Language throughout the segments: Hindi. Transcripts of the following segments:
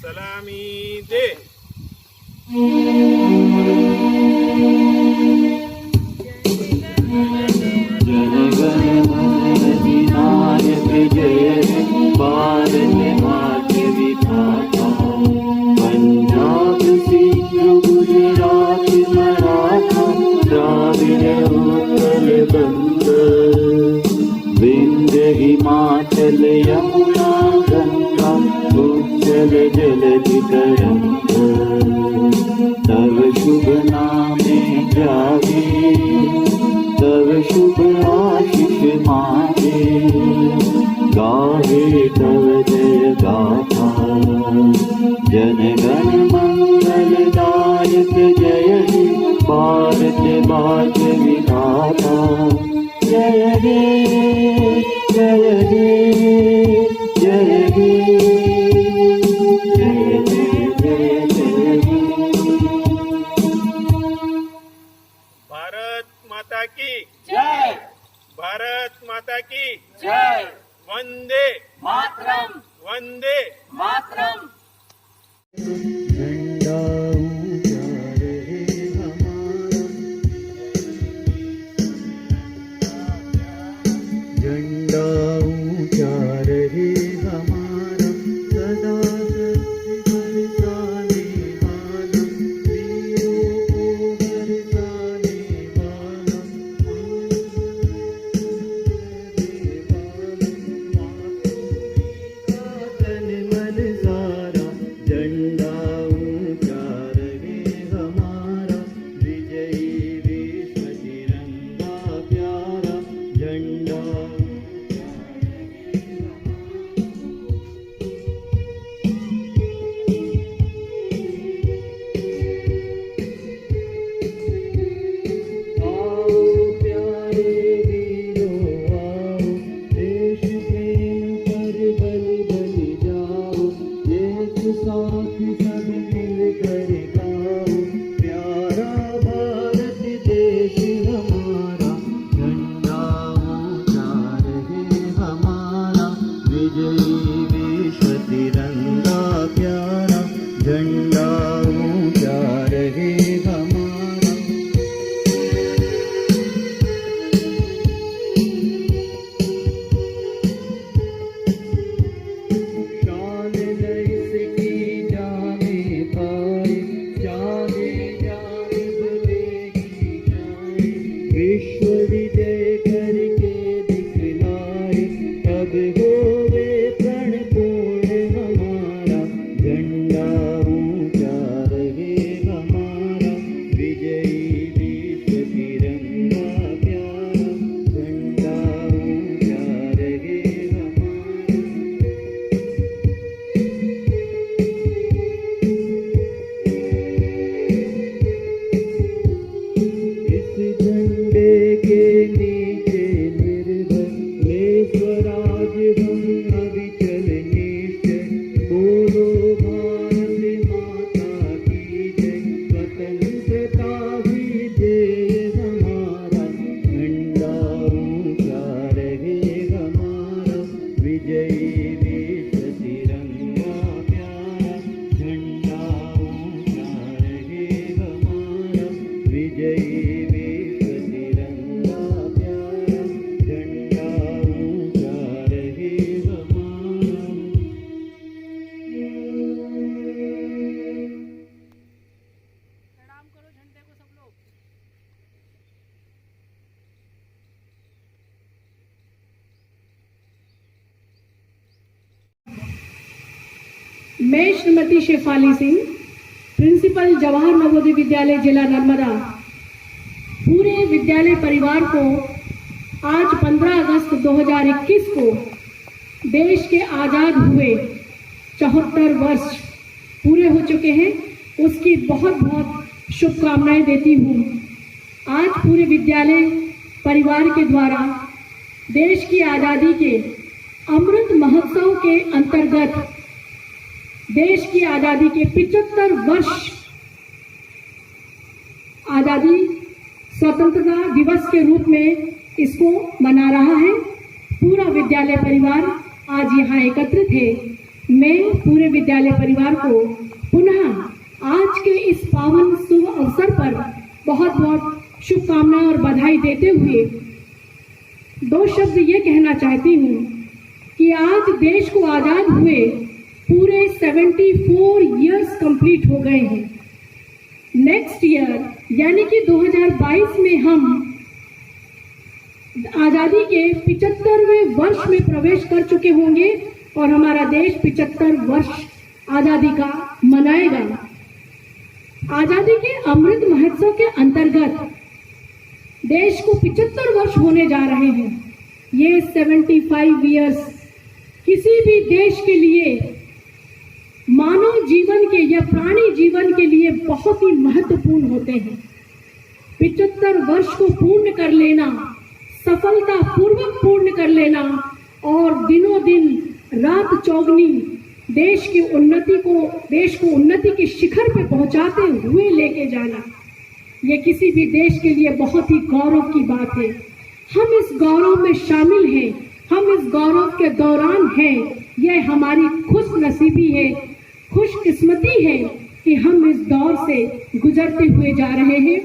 सलामी दे। जनगण जय भारत माता विधाता, पंजाब सिंध गुजरात मराठा द्राविड़ उत्कल बंग, विंध्य हिमाचल यमुना गंगा उज्जल जलधि तरंग, तव शुभ नामे जागे, तव शुभ आशीष मांगे, गाहे तव जय गाथा। जनगण मंगलदायक जय हे भारत भाग्य विधाता, जय हे जय हे जय हे जय जय जय जय हे। भारत माता की जय। भारत माता की जय। वंदे मातरम। वंदे मातरम। झंडा ऊंचा रहे हमारा, झंडा ऊंचा रहे हमारा, सदा शक्ति बरसाने वाला, वीरों को बरसाने वाला, तन मन सारा, झंडा ऊंचा रहे हमारा, विजयी विश्व तिरंगा प्यारा, झंडा ऊंचा रहे हमारा। आओ प्यारे वीरों आओ, देश प्रेम पर बलि बलि जाओ, एक साथ सब मिलकर गाओ, प्यारा भारत देश हमारा, झंडा ऊंचा रहे हमारा, विजयी विश्व तिरंगा प्यारा, झंडा ऊंचा रहे हमारा। शान इसकी जाने पाए, जाने जाने बोलेगी जाए, विश्व विजय करके दिखलाए, तब होवे प्रण पूर्ण हमारा, झंडा ऊंचा रहे हमारा, विजयी विश्व तिरंगा प्यारा, झंडा ऊंचा रहे हमारा। इस झंडे के नीचे निर्भय ले स्वराज हम अविचल निश्चय, बोलो भारत माता की जय, स्वतंत्रता ही ध्येय हमारा, झंडा ऊंचा रहे हमारा, विजयी विश्व तिरंगा प्यारा, झंडा ऊंचा रहे हमारा, विजयी विश्व तिरंगा प्यारा, झंडा ऊंचा रहे हमारा। प्रणाम करो झंडे को सब लोग। मैं श्रीमती शेफाली सिंह, प्रिंसिपल जवाहर नवोदय विद्यालय जिला नर्मदा, पूरे विद्यालय परिवार को आज 15 अगस्त 2021 को देश के आज़ाद हुए 74 वर्ष पूरे हो चुके हैं, उसकी बहुत बहुत शुभकामनाएं देती हूँ। आज पूरे विद्यालय परिवार के द्वारा देश की आज़ादी के अमृत महोत्सव के अंतर्गत देश की आज़ादी के 75 वर्ष आज़ादी स्वतंत्रता दिवस के रूप में इसको मना रहा है। विद्यालय परिवार आज यहाँ एकत्रित है, मैं पूरे विद्यालय परिवार को पुनः आज के इस पावन शुभ अवसर पर बहुत बहुत शुभकामनाएं और बधाई देते हुए दो शब्द ये कहना चाहती हूँ कि आज देश को आजाद हुए पूरे 74 इयर्स कंप्लीट हो गए हैं। नेक्स्ट ईयर यानी कि 2022 में हम आजादी के 75वें वर्ष में प्रवेश कर चुके होंगे और हमारा देश 75 वर्ष आजादी का मनाएगा। आजादी के अमृत महोत्सव के अंतर्गत देश को 75 वर्ष होने जा रहे हैं। ये 75 इयर्स किसी भी देश के लिए, मानव जीवन के या प्राणी जीवन के लिए बहुत ही महत्वपूर्ण होते हैं। 75 वर्ष को पूर्ण कर लेना, सफलता पूर्वक पूर्ण कर लेना और दिनों दिन रात चौगनी देश को उन्नति के शिखर पे पहुंचाते हुए लेके जाना, ये किसी भी देश के लिए बहुत ही गौरव की बात है। हम इस गौरव में शामिल हैं, हम इस गौरव के दौरान हैं। यह हमारी खुश नसीबी है, खुशकिस्मती है कि हम इस दौर से गुजरते हुए जा रहे हैं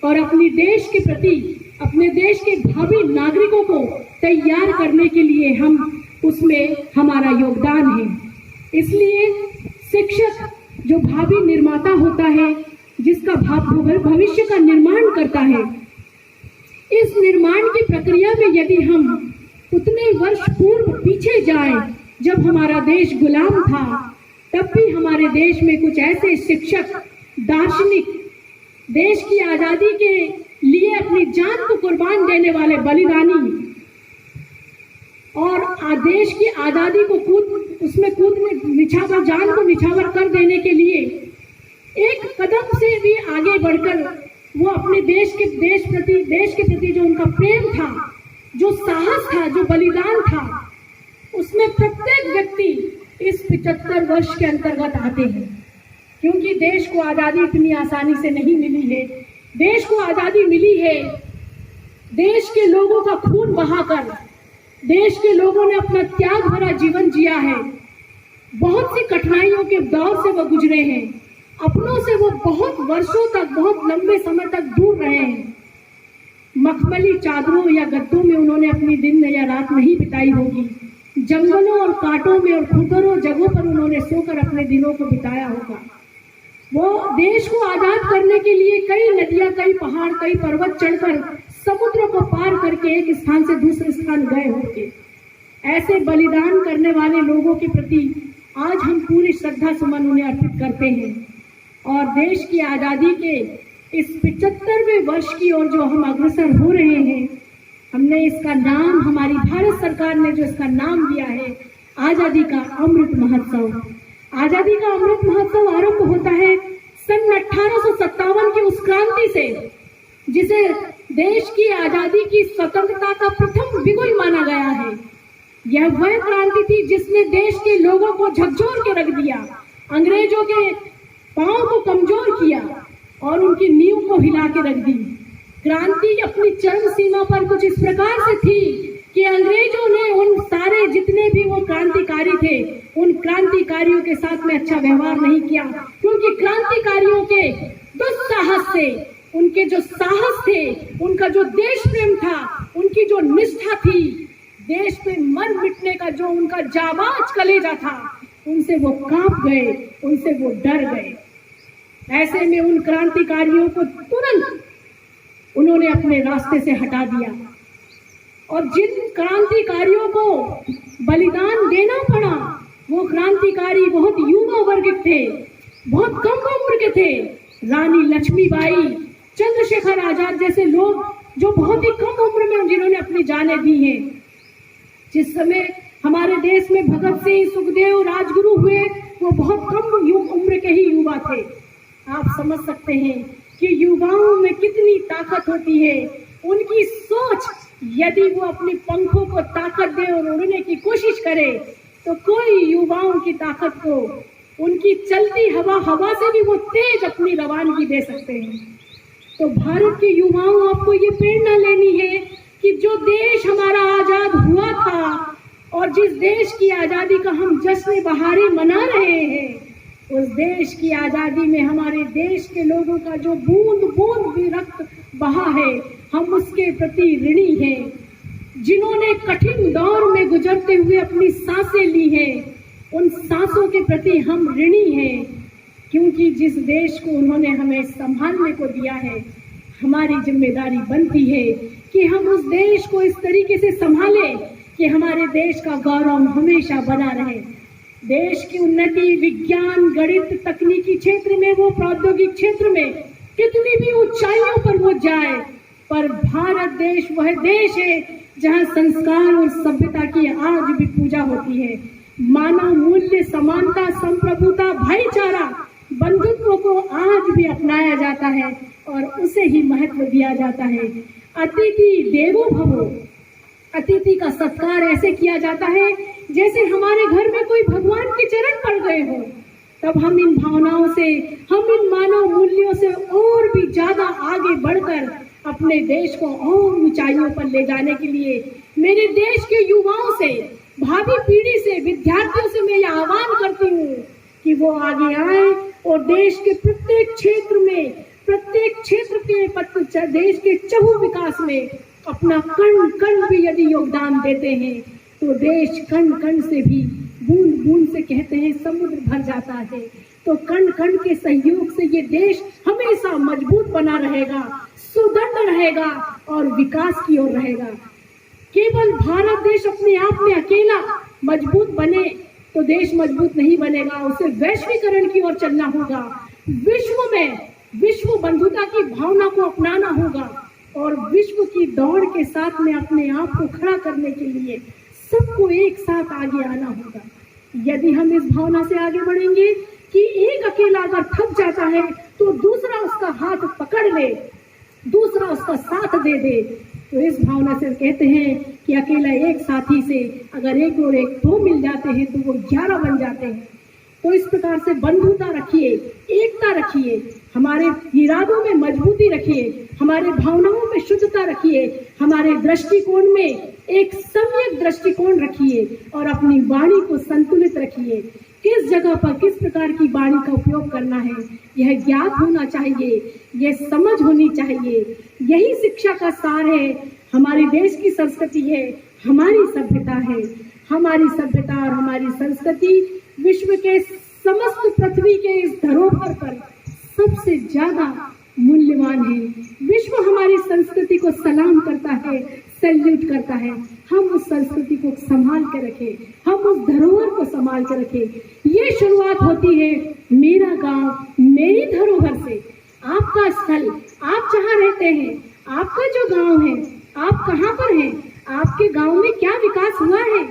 और अपने देश के प्रति, अपने देश के भावी नागरिकों को तैयार करने के लिए हम उसमें हमारा योगदान है। इसलिए शिक्षक जो भावी निर्माता होता है, जिसका भविष्य का निर्माण करता है, इस निर्माण की प्रक्रिया में यदि हम उतने वर्ष पूर्व पीछे जाएं, जब हमारा देश गुलाम था, तब भी हमारे देश में कुछ ऐसे शिक्षक, दार्शनिक, देश की आजादी के लिए अपनी जान को कुर्बान देने वाले बलिदानी और देश की आजादी को जान को निछावर कर देने के लिए एक कदम से भी आगे बढ़कर वो अपने देश के प्रति जो उनका प्रेम था, जो साहस था, जो बलिदान था, उसमें प्रत्येक व्यक्ति इस 75 वर्ष के अंतर्गत आते हैं। क्योंकि देश को आजादी इतनी आसानी से नहीं मिली है। देश को आजादी मिली है देश के लोगों का खून बहाकर, देश के लोगों ने अपना त्याग भरा जीवन जिया है। बहुत सी कठिनाइयों के दौर से वो गुजरे हैं, अपनों से वो बहुत वर्षों तक, बहुत लंबे समय तक दूर रहे हैं। मखमली चादरों या गद्दों में उन्होंने अपनी दिन या रात नहीं बिताई होगी, जंगलों और कांटों में और खुदरों जगहों पर उन्होंने सोकर अपने दिनों को बिताया होगा। वो देश को आजाद करने के लिए कई नदियां, कई पहाड़, कई पर्वत चढ़कर, समुद्र को पार करके एक स्थान से दूसरे स्थान गए होंगे। ऐसे बलिदान करने वाले लोगों के प्रति आज हम पूरी श्रद्धा सुमन उन्हें अर्पित करते हैं और देश की आजादी के इस 75वें वर्ष की ओर जो हम अग्रसर हो रहे हैं, हमने इसका नाम, हमारी भारत सरकार ने जो इसका नाम दिया है, आजादी का अमृत महोत्सव। आजादी का अमृत महोत्सव आरंभ होता है सन 1857 की उस क्रांति से, जिसे देश की आजादी की स्वतंत्रता का प्रथम बिगुल माना गया है। यह वह क्रांति थी जिसने देश के लोगों को झकझोर के रख दिया, अंग्रेजों के पांव को कमजोर किया और उनकी नींव को हिला के रख दी। क्रांति अपनी चरम सीमा पर कुछ इस प्रकार से थी कि अंग्रेजों ने उन सारे जितने भी वो क्रांतिकारी थे, उन क्रांतिकारियों के साथ में अच्छा व्यवहार नहीं किया, क्योंकि क्रांतिकारियों के दुस्साहस से, उनके जो साहस थे, उनका जो देश प्रेम था, उनकी जो निष्ठा थी, देश पे मर मिटने का जो उनका जाबाज कलेजा था, उनसे वो कांप गए, उनसे वो डर गए। ऐसे में उन क्रांतिकारियों को तुरंत उन्होंने अपने रास्ते से हटा दिया और जिन क्रांतिकारियों को बलिदान देना पड़ा, वो क्रांतिकारी बहुत युवा वर्ग थे, बहुत कम उम्र के थे। रानी लक्ष्मीबाई, चंद्रशेखर आजाद जैसे लोग जो बहुत ही कम उम्र में जिन्होंने अपनी जानें दी हैं। जिस समय हमारे देश में भगत सिंह, सुखदेव, राजगुरु हुए, वो बहुत कम उम्र के ही युवा थे। आप समझ सकते हैं कि युवाओं में कितनी ताकत होती है। उनकी सोच, यदि वो अपनी पंखों को ताकत दे और उड़ने की कोशिश करे, तो कोई युवाओं की ताकत को, उनकी चलती हवा से भी वो तेज अपनी रवानगी दे सकते हैं। तो भारत के युवाओं, आपको ये प्रेरणा लेनी है कि जो देश हमारा आजाद हुआ था, और जिस देश की आजादी का हम जश्न बहारी मना रहे हैं, उस देश की आजादी में हमारे देश के लोगों का जो बूंद बूंद भी रक्त बहा है, हम उसके प्रति ऋणी हैं। जिन्होंने कठिन दौर में गुजरते हुए अपनी सांसें ली हैं, उन सांसों के प्रति हम ऋणी हैं, क्योंकि जिस देश को उन्होंने हमें संभालने को दिया है, हमारी जिम्मेदारी बनती है कि हम उस देश को इस तरीके से संभालें कि हमारे देश का गौरव हमेशा बना रहे। देश की उन्नति विज्ञान, गणित, तकनीकी क्षेत्र में, वो प्रौद्योगिक क्षेत्र में कितनी भी ऊंचाइयों पर वो जाए, पर भारत देश वह देश है जहां संस्कार और सभ्यता की आज भी पूजा होती है। मानव मूल्य, समानता, संप्रभुता, भाईचारा, बंधुत्व को आज भी अपनाया जाता है और उसे ही महत्व दिया जाता है। अतिथि देवो भवो, अतिथि का सत्कार ऐसे किया जाता है जैसे हमारे घर में कोई भगवान के चरण पड़ गए हो। तब हम इन भावनाओं से, हम इन मानव मूल्यों से और भी ज्यादा आगे बढ़कर अपने देश को और ऊंचाइयों पर ले जाने के लिए मेरे देश के युवाओं से, भावी पीढ़ी से, विद्यार्थियों से मैं यह आह्वान करती हूँ कि वो आगे आए और देश के प्रत्येक क्षेत्र में, प्रत्येक क्षेत्र के देश के चहुँ विकास में अपना कण कण भी यदि योगदान देते हैं तो देश कण कण से भी, बूंद बूंद से कहते हैं समुद्र भर जाता है। तो कण कण के सहयोग से ये देश हमेशा मजबूत बना रहेगा, सुदृढ़ रहेगा और विकास की ओर रहेगा। केवल भारत देश अपने आप में अकेला मजबूत बने तो देश मजबूत नहीं बनेगा, उसे वैश्वीकरण की ओर चलना होगा। विश्व में विश्व बंधुता की भावना को अपनाना होगा और विश्व की दौड़ के साथ में अपने आप को खड़ा करने के लिए सबको एक साथ आगे आना होगा। यदि हम इस भावना से आगे बढ़ेंगे कि एक अकेला अगर थक जाता है तो दूसरा उसका हाथ पकड़ ले, दूसरा उसका साथ दे दे, तो इस भावना से कहते हैं कि अकेला एक साथी से अगर एक और एक दो मिल जाते हैं तो वो 11 बन जाते हैं। तो इस प्रकार से बंधुता रखिए, एकता रखिए, हमारे इरादों में मजबूती रखिए, हमारे भावनाओं में शुद्धता रखिए, हमारे दृष्टिकोण में एक सम्यक दृष्टिकोण रखिए और अपनी वाणी को संतुलित रखिए। किस जगह पर किस प्रकार की वाणी का उपयोग करना है यह ज्ञात होना चाहिए, यह समझ होनी चाहिए। यही शिक्षा का सार है, हमारे देश की संस्कृति है, हमारी सभ्यता है। हमारी सभ्यता और हमारी संस्कृति विश्व के समस्त पृथ्वी के इस धरोहर पर सबसे ज्यादा मूल्यवान है। विश्व हमारी संस्कृति को सलाम करता है, सैल्यूट करता है। हम उस संस्कृति को संभाल के रखें, हम उस धरोहर को संभाल के रखें। ये शुरुआत होती है मेरा गांव मेरी धरोहर से। आपका स्थल, आप जहाँ रहते हैं, आपका जो गांव है, आप कहाँ पर हैं, आपके गांव में क्या विकास हुआ है,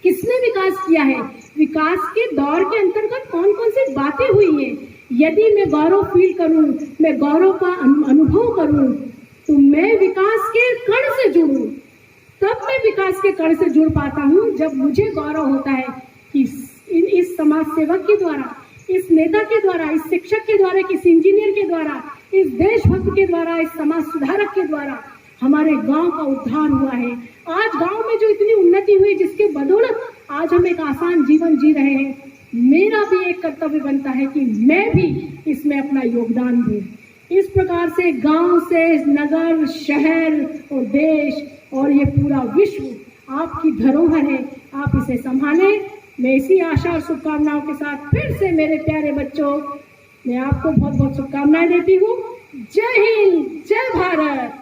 किसने विकास किया है, विकास के दौर के अंतर्गत कौन कौन सी बातें हुई हैं। यदि मैं गौरव फील करूं, मैं गौरव का अनुभव करूं, तो मैं विकास के कण से जुड़ूं। तब मैं विकास के कण से जुड़ पाता हूं जब मुझे गौरव होता है कि इस समाज सेवक के द्वारा, इस नेता के द्वारा, इस शिक्षक के द्वारा, इस इंजीनियर के द्वारा, इस देशभक्त के द्वारा, इस समाज सुधारक के द्वारा हमारे गांव का उद्धार हुआ है। आज गांव में जो इतनी उन्नति हुई, जिसके बदौलत आज हम एक आसान जीवन जी रहे हैं, मेरा भी एक कर्तव्य बनता है कि मैं भी इसमें अपना योगदान दूं। इस प्रकार से गांव से नगर, शहर और देश और ये पूरा विश्व आपकी धरोहर है, आप इसे संभालें। मैं इसी आशा और शुभकामनाओं के साथ फिर से मेरे प्यारे बच्चों, मैं आपको बहुत बहुत शुभकामनाएं देती हूँ। जय हिंद, जय भारत।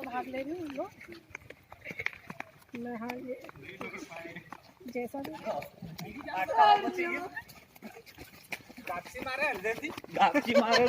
भाग ले रही हूँ मैं, हाँ ये जैसा भी गापची मारे